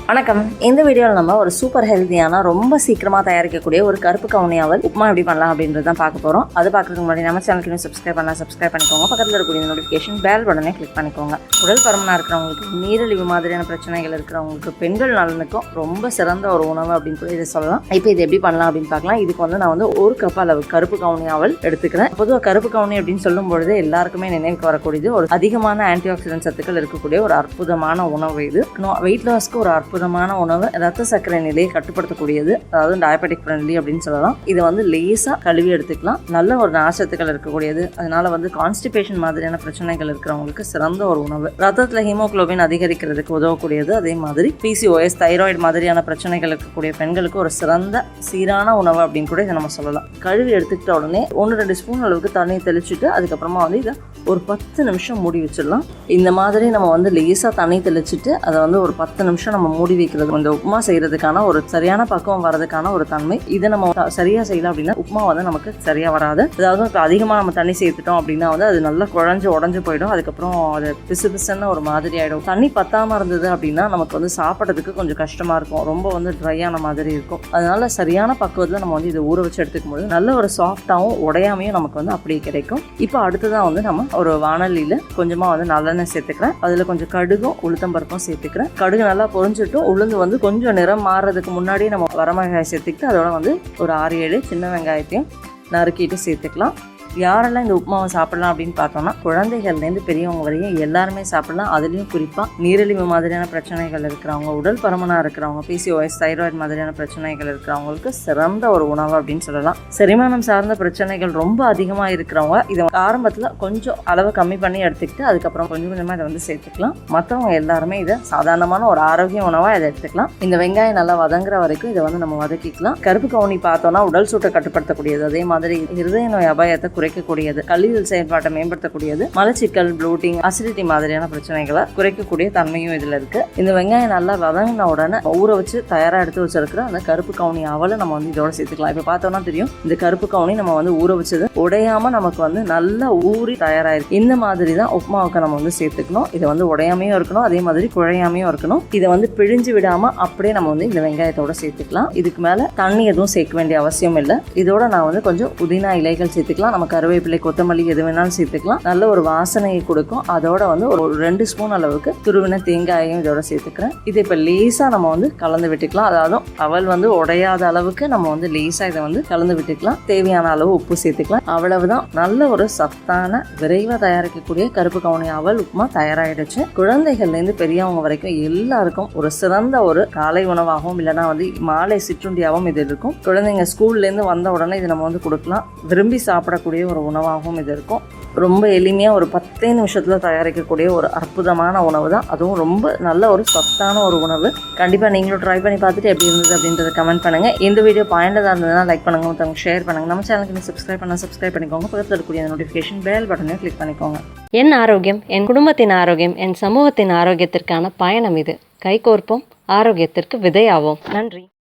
வணக்கம். இந்த வீடியோவில் நம்ம ஒரு சூப்பர் ஹெல்த்தியான ரொம்ப சீக்கிரமாக தயாரிக்கக்கூடிய ஒரு கருப்பு கவுனி அவல் உப்புமா எப்படி பண்ணலாம் அப்படின்றது தான் பார்க்க போகிறோம். அது பார்க்கறதுக்கு முன்னாடி நம்ம சேனலுக்கு சப்ஸ்கிரைப் பண்ணிக்கோங்க. பக்கத்தில் இருக்கக்கூடிய நோட்டிஃபிகேஷன் பெல் பட்டனை கிளிக் பண்ணிக்கோங்க. உடல் பருமனாக இருக்கிறவங்களுக்கு, நீரிழிவு மாதிரியான பிரச்சனைகள் இருக்கிறவங்களுக்கு, பெண்கள் நலனுக்கும் ரொம்ப சிறந்த ஒரு உணவு அப்படின்னு கூட இதை சொல்லலாம். இப்போ இது எப்படி பண்ணலாம் அப்படின்னு பார்க்கலாம். இதுக்கு நான் ஒரு கப் அளவு கருப்பு கவுனி அவல் எடுத்துக்கிறேன். பொதுவாக கருப்பு கவுனி அப்படின்னு சொல்லும் பொழுது எல்லாருக்குமே நினைவுக்கு வரக்கூடியது ஒரு அதிகமான ஆன்டி ஆக்சிடென்ட் சத்துக்கள் இருக்கக்கூடிய ஒரு அற்புதமான உணவு. இது வெயிட் லாஸ்க்கு ஒரு அற்புதமான உணவு, ரத்த சர்க்கரை நிலையை கட்டுப்படுத்தக்கூடியது, அதாவது டயபெட்டிக் ஃப்ரெண்ட்லி அப்படின்னு சொல்லலாம். இதை லேசா கழுவி எடுத்துக்கலாம். நல்ல ஒரு நார்ச்சத்துக்கள் இருக்கக்கூடியது, அதனால கான்ஸ்டிபேஷன் மாதிரியான பிரச்சனைகள் இருக்கிறவங்களுக்கு சிறந்த ஒரு உணவு. ரத்தத்துல ஹீமோகுளோபின் அதிகரிக்கிறதுக்கு உதவக்கூடியது. அதே மாதிரி PCOS, தைராய்டு மாதிரியான பிரச்சனைகள் இருக்கக்கூடிய பெண்களுக்கு ஒரு சிறந்த சீரான உணவு அப்படின்னு கூட இதை நம்ம சொல்லலாம். கழுவி எடுத்துக்கிட்ட உடனே 1-2 ஸ்பூன் அளவுக்கு தண்ணி தெளிச்சுட்டு அதுக்கப்புறமா இதை ஒரு 10 நிமிஷம் மூடி வச்சிடலாம். இந்த மாதிரி நம்ம லேசா தண்ணி தெளிச்சுட்டு அதை ஒரு 10 நிமிஷம் நம்ம மூடி வைக்கிறது இந்த உப்புமா செய்யறதுக்கான ஒரு சரியான பக்குவம் வரதுக்கான ஒரு தன்மை. இதை நம்ம சரியா செய்யலாம் அப்படின்னா உப்புமா நமக்கு சரியா வராது. அதாவது இப்போ அதிகமாக நம்ம தண்ணி சேர்த்துட்டோம் அப்படின்னா அது நல்லா குழஞ்சு உடஞ்சு போயிடும். அதுக்கப்புறம் அது பிசு பிசுன்னு ஒரு மாதிரி ஆயிடும். தண்ணி பத்தாம இருந்தது அப்படின்னா நமக்கு சாப்பிட்றதுக்கு கொஞ்சம் கஷ்டமா இருக்கும். ரொம்ப ட்ரையான மாதிரி இருக்கும். அதனால சரியான பக்குவத்தில் நம்ம இதை ஊற வச்சு எடுத்துக்கும் போது நல்ல ஒரு சாஃப்டாகவும் உடையாமையும் நமக்கு அப்படியே கிடைக்கும். இப்போ அடுத்ததான் நம்ம ஒரு வானலியில கொஞ்சமா நல்லெண்ணெய் சேர்த்துக்கிறேன். அதுல கொஞ்சம் கடுகும் உளுத்தம்பருப்பும் சேர்த்துக்கிறேன். கடுகு நல்லா பொரிஞ்சிட்டும் உளுந்து கொஞ்சம் நிறம் மாறுறதுக்கு முன்னாடியே நம்ம வரமிளகாய் சேர்த்துக்கிட்டு அதோட ஒரு 6-7 சின்ன வெங்காயத்தையும் நறுக்கிட்டு சேர்த்துக்கலாம். யாரெல்லாம் இந்த உப்புமாவை சாப்பிடலாம் அப்படின்னு பார்த்தோம்னா குழந்தைகள்லேருந்து பெரியவங்க வரையும் எல்லாருமே சாப்பிடலாம். அதுலேயும் குறிப்பாக நீரிழிவு மாதிரியான பிரச்சனைகள் இருக்கிறவங்க, உடல் பருமனாக இருக்கிறவங்க, PCOS, தைராய்டு மாதிரியான பிரச்சனைகள் இருக்கிறவங்களுக்கு சிறந்த ஒரு உணவு அப்படின்னு சொல்லலாம். செரிமானம் சார்ந்த பிரச்சனைகள் ரொம்ப அதிகமாக இருக்கிறவங்க இதை ஆரம்பத்தில் கொஞ்சம் அளவு கம்மி பண்ணி எடுத்துக்கிட்டு அதுக்கப்புறம் கொஞ்சம் கொஞ்சமாக இதை சேர்த்துக்கலாம். மற்றவங்க எல்லாருமே இதை சாதாரணமான ஒரு ஆரோக்கிய உணவாக இதை எடுத்துக்கலாம். இந்த வெங்காயம் நல்லா வதங்குற வரைக்கும் இதை நம்ம வதக்கிக்கலாம். கருப்பு கவுனி பார்த்தோம்னா உடல் சூட்டை கட்டுப்படுத்தக்கூடியது, அதே மாதிரி இருதய நோய் அபாயத்தை குறைக்கக்கூடியது, கல்லீரல் செயல்பாட்டை மேம்படுத்தக்கூடியது, மலச்சிக்கல், ப்ளூட்டிங், அசிடிட்டி மாதிரியான பிரச்சனைகளை குறைக்கக்கூடிய தன்மையும் இதுல இருக்கு. இந்த வெங்காயம் நல்லா வதங்கின உடனே ஊற வச்சு தயாரா எடுத்து வச்சிருக்கிற அந்த கருப்பு கவுனி அவலை நம்ம இதோட சேர்த்துக்கலாம். இப்ப பார்த்தோம்னா தெரியும், இந்த கருப்பு கவுனி நம்ம ஊற வச்சது உடையாம நமக்கு நல்லா ஊறி தயாராயிருக்கு. இந்த மாதிரி தான் உப்புமாவுக்கு நம்ம சேர்த்துக்கணும். இதை உடையாமையும் இருக்கணும், அதே மாதிரி குழையாமையும் இருக்கணும். இதை பிழிஞ்சு விடாம அப்படியே நம்ம இந்த வெங்காயத்தோட சேர்த்துக்கலாம். இதுக்கு மேல தண்ணி எதுவும் சேர்க்க வேண்டிய அவசியம் இல்லை. இதோட நான் கொஞ்சம் புதினா இலைகள் சேர்த்துக்கலாம். நம்ம கருவேப்பிலை, கொத்தமல்லி எது வேணாலும் சேர்த்துக்கலாம். நல்ல ஒரு வாசனையை கொடுக்கும். அதோட ஒரு 2 ஸ்பூன் அளவுக்கு துருவின தேங்காயையும் இதோட சேர்த்துக்கிறேன். இது இப்போ லேசா நம்ம கலந்து விட்டுக்கலாம். அதாவது அவல் உடையாத அளவுக்கு நம்ம லேசா இதை கலந்து விட்டுக்கலாம். தேவையான அளவு உப்பு சேர்த்துக்கலாம். அவ்வளவுதான். நல்ல ஒரு சத்தான விரைவாக தயாரிக்கக்கூடிய கருப்பு கவுனி அவல் உப்புமா தயாராகிடுச்சு. குழந்தைகள்லேருந்து பெரியவங்க வரைக்கும் எல்லாருக்கும் ஒரு சிறந்த ஒரு காலை உணவாகவும் இல்லைன்னா மாலை சிற்றுண்டியாகவும் இது இருக்கும். குழந்தைங்க ஸ்கூல்லேருந்து வந்த உடனே இது நம்ம கொடுக்கலாம். விரும்பி சாப்பிடக்கூடிய ஒரு உணவாகவும் இது இருக்கும். ரொம்ப எளிமையாக ஒரு 10 நிமிஷத்தில் தயாரிக்கக்கூடிய ஒரு அற்புதமான உணவு தான். அதுவும் ரொம்ப நல்ல ஒரு சத்தான ஒரு உணவு. கண்டிப்பாக நீங்களும் ட்ரை பண்ணி பார்த்துட்டு எப்படி இருந்தது அப்படின்றத கமெண்ட் பண்ணுங்கள். இந்த வீடியோ பாயிண்டாக இருந்ததுன்னா லைக் பண்ணுங்கள், மற்றவங்க ஷேர் பண்ணுங்கள். நம்ம சேனலுக்கு சப்ஸ்கிரைப் பண்ணிக்கோங்க. பக்கத்தில் இருக்கக்கூடிய நோட்டிஃபிகேஷன் பெல் பட்டனையும் கிளிக் பண்ணிக்கோங்க. என் ஆரோக்கியம், என் குடும்பத்தின் ஆரோக்கியம், என் சமூகத்தின் ஆரோக்கியத்திற்கான பயணம் இது. கைகோர்ப்போம், ஆரோக்கியத்திற்கு விதையாவோம். நன்றி.